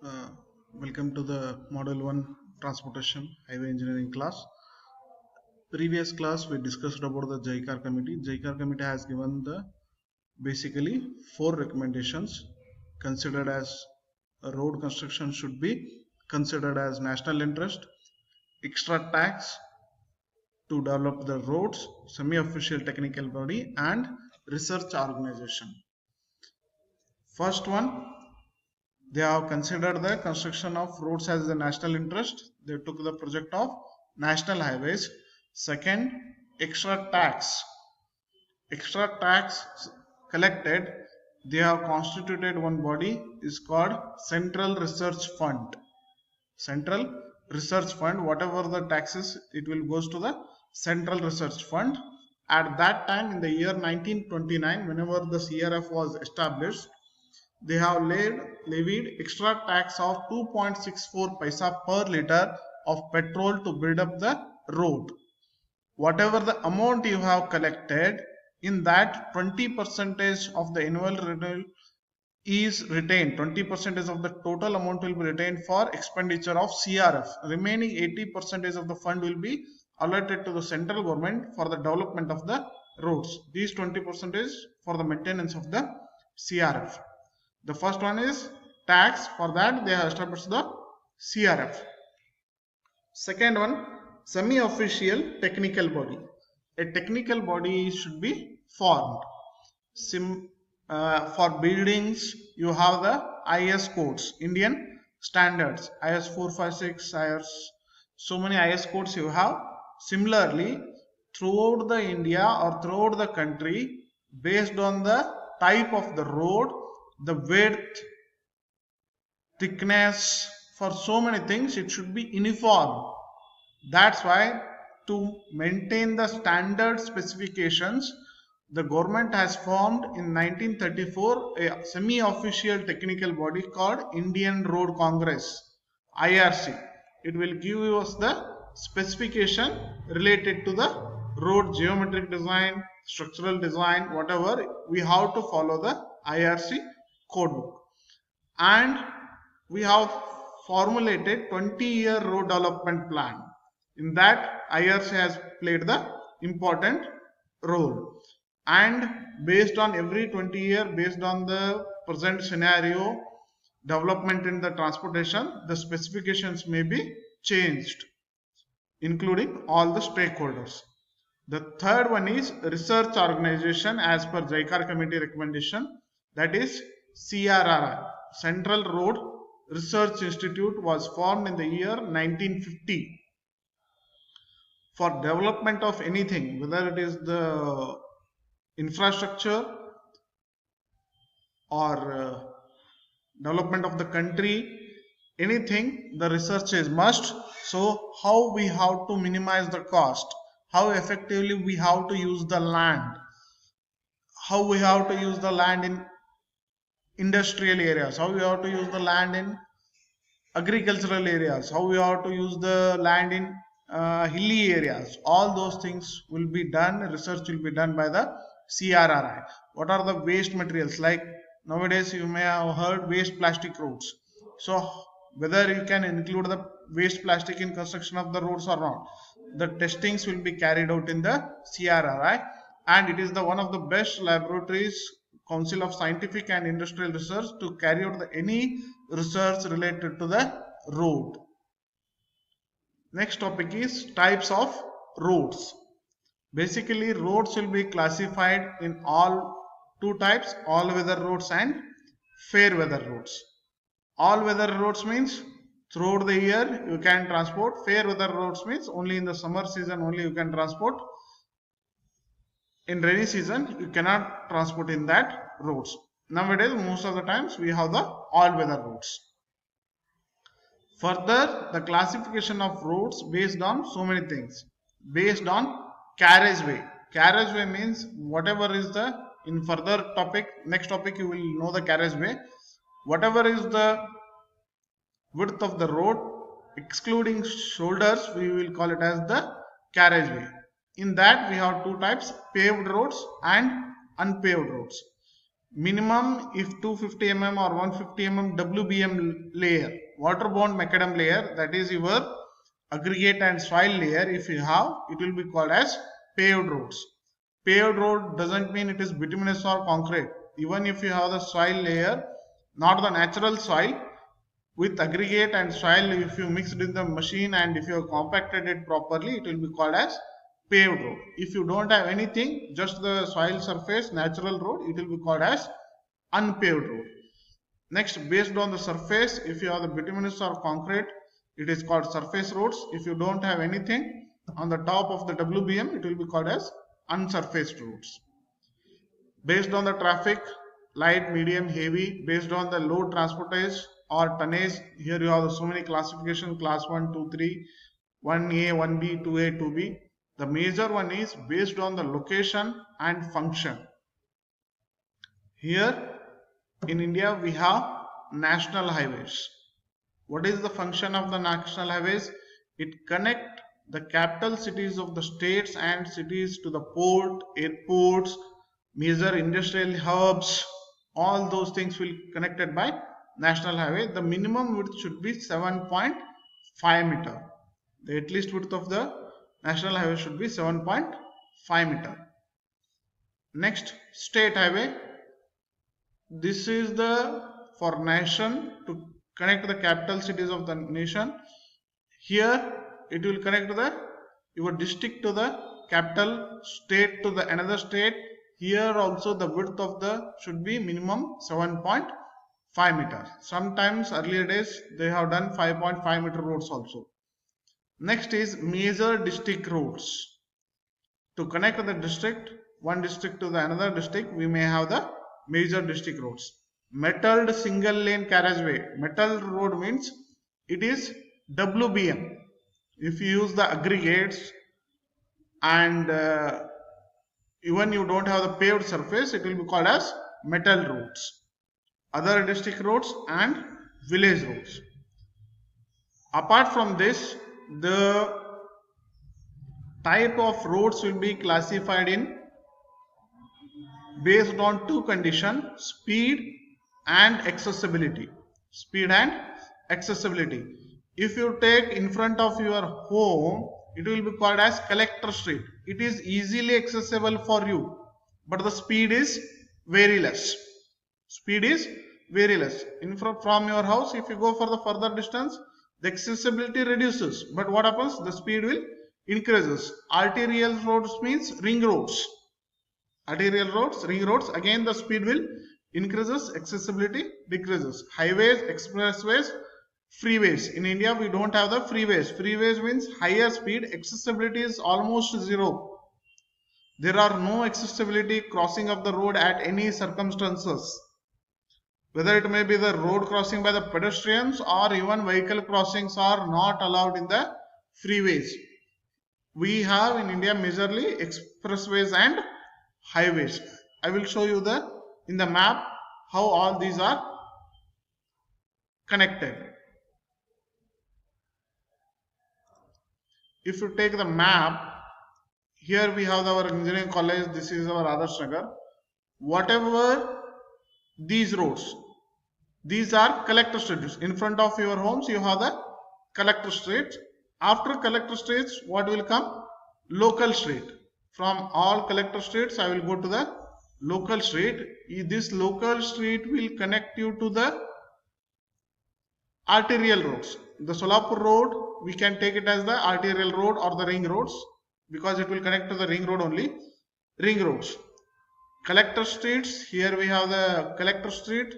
Uh, Welcome to the Model 1 Transportation Highway Engineering class. Previous class we discussed about the JICAR committee. JICAR committee has given the basically 4 recommendations considered as a road construction should be considered as national interest, extra tax to develop the roads, semi-official technical body and research organization. First one, they have considered the construction of roads as a national interest. They took the project of national highways. Second, extra tax. Extra tax collected, they have constituted one body is called Central Research Fund. Central Research Fund, whatever the taxes, it will goes to the Central Research Fund. At that time, in the year 1929, whenever the CRF was established, they have levied extra tax of 2.64 paisa per liter of petrol to build up the road. Whatever the amount you have collected, in that 20 percentage of the annual revenue is retained. 20 percentage of the total amount will be retained for expenditure of CRF. Remaining 80 percentage of the fund will be allotted to the central government for the development of the roads. These 20 percentage for the maintenance of the CRF. The first one is tax. For that, they have established the CRF. Second one, semi-official technical body. A technical body should be formed. For buildings, you have the IS codes, Indian standards, IS 456, IS, so many IS codes you have. Similarly, throughout the India or throughout the country, based on the type of the road, the width, thickness, for so many things, it should be uniform. That's why to maintain the standard specifications, the government has formed in 1934 a semi-official technical body called Indian Road Congress, IRC. It will give us the specification related to the road geometric design, structural design, whatever. We have to follow the IRC codebook. And we have formulated 20-year road development plan. In that, IRC has played the important role. And based on every 20 year, based on the present scenario, development in the transportation, the specifications may be changed, including all the stakeholders. The third one is research organization as per JICAR committee recommendation, that is CRRI, Central Road Research Institute, was formed in the year 1950 for development of anything, whether it is the infrastructure or development of the country, anything, the research is must. So how we have to minimize the cost, how effectively we have to use the land, how we have to use the land in industrial areas, how we have to use the land in agricultural areas, how we have to use the land in hilly areas. All those things will be done, research will be done by the CRRI. What are the waste materials? Like nowadays you may have heard waste plastic roads. So whether you can include the waste plastic in construction of the roads or not, the testings will be carried out in the CRRI, and it is the one of the best laboratories, Council of Scientific and Industrial Research, to carry out any research related to the road. Next topic is types of roads. Basically, roads will be classified in all two types: all weather roads and fair weather roads. All weather roads means throughout the year you can transport. Fair weather roads means only in the summer season only you can transport. In rainy season you cannot transport in that roads. Nowadays most of the times we have the all weather roads. Further, the classification of roads based on so many things. Based on carriageway. Carriageway means whatever is the, in further topic, next topic you will know the carriageway. Whatever is the width of the road, excluding shoulders, we will call it as the carriageway. In that we have two types: paved roads and unpaved roads. minimum if 250 mm or 150 mm WBM layer, waterborne macadam layer, that is your aggregate and soil layer. If you have, it will be called as paved roads. Paved road doesn't mean it is bituminous or concrete. Even if you have the soil layer, not the natural soil, with aggregate and soil, if you mix it in the machine and if you have compacted it properly, it will be called as paved road. If you don't have anything, just the soil surface, natural road, it will be called as unpaved road. Next, based on the surface, if you have the bituminous or concrete, it is called surface roads. If you don't have anything on the top of the WBM, it will be called as unsurfaced roads. Based on the traffic, light, medium, heavy, based on the load transportage or tonnage, here you have so many classification, class 1, 2, 3, 1A, 1B, 2A, 2B. The major one is based on the location and function. Here in India we have national highways. What is the function of the national highways? It connects the capital cities of the states and cities to the port, airports, major industrial hubs. All those things will be connected by national highway. The minimum width should be 7.5 meter. The at least width of the national highway should be 7.5 meter. Next, state highway. This is the for nation to connect the capital cities of the nation. Here it will connect your district to the capital, state to the another state. Here also the width of the should be minimum 7.5 meter. Sometimes earlier days they have done 5.5 meter roads also. Next is major district roads. To connect the district, one district to the another district, we may have the major district roads. Metalled single lane carriageway. Metal road means it is WBM. If you use the aggregates and even you don't have the paved surface, it will be called as metal roads. Other district roads and village roads. Apart from this, the type of roads will be classified in based on two conditions, speed and accessibility. Speed and accessibility. If you take in front of your home, it will be called as collector street. It is easily accessible for you, but the speed is very less. Speed is very less. In front from your house, if you go for the further distance, the accessibility reduces. But what happens? The speed will increases. Arterial roads means ring roads. Arterial roads, ring roads, again the speed will increases, accessibility decreases. Highways, expressways, freeways. In India we don't have the freeways. Freeways means higher speed, accessibility is almost zero. There are no accessibility crossing of the road at any circumstances. Whether it may be the road crossing by the pedestrians or even vehicle crossings are not allowed in the freeways. We have in India majorly expressways and highways. I will show you in the map how all these are connected. If you take the map, here we have our engineering college, this is our Adarsh Nagar. Whatever these roads, these are collector streets. In front of your homes you have the collector streets. After collector streets, what will come? Local street. From all collector streets, I will go to the local street. This local street will connect you to the arterial roads. The Solapur road, we can take it as the arterial road or the ring roads because it will connect to the ring road only. Ring roads. Collector streets, here we have the collector street.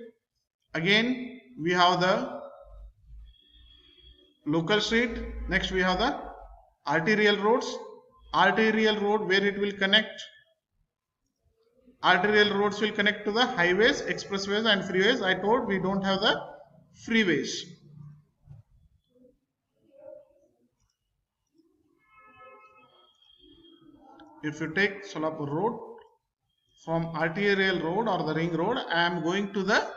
Again, we have the local street. Next, we have the arterial roads. Arterial road where it will connect. Arterial roads will connect to the highways, expressways and freeways. I told we don't have the freeways. If you take Solapur road, from arterial road or the ring road, I am going to the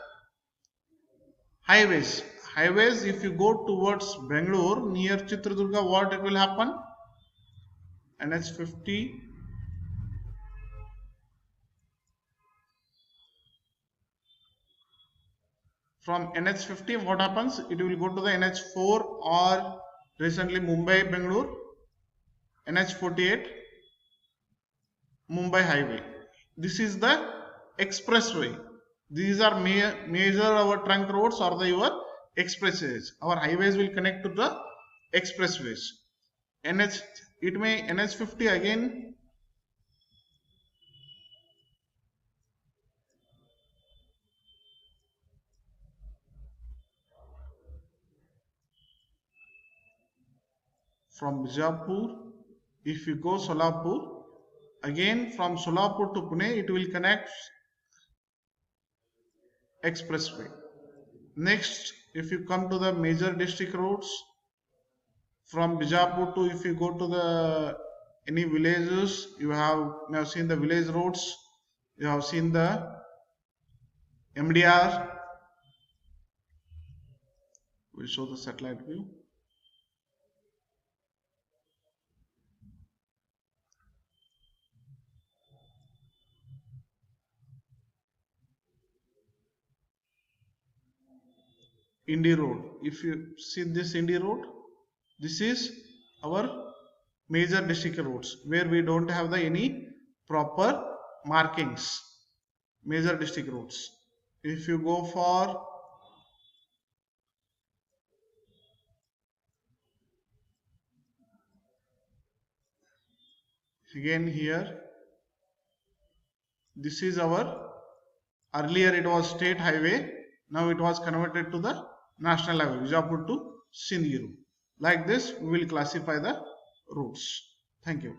highways. Highways, if you go towards Bangalore near Chitradurga, what it will happen? NH50, from NH50, what happens? It will go to the NH4 or recently Mumbai Bangalore, NH48 Mumbai highway. This is the expressway. These are major our trunk roads or your expressways. Our highways will connect to the expressways. NH50 again. From Bijapur, if you go Solapur, again from Solapur to Pune, it will connect expressway. Next, if you come to the major district roads, from Bijapur to, if you go to the any villages, you have seen the village roads, you have seen the MDR. We'll show the satellite view. Indy Road. If you see this Indy Road, this is our major district roads where we don't have the any proper markings. Major district roads. If you go for again here, this is our earlier it was state highway, now it was converted to the national highway, Bijapur to Sindhgiri. Like this we will classify the routes. Thank you.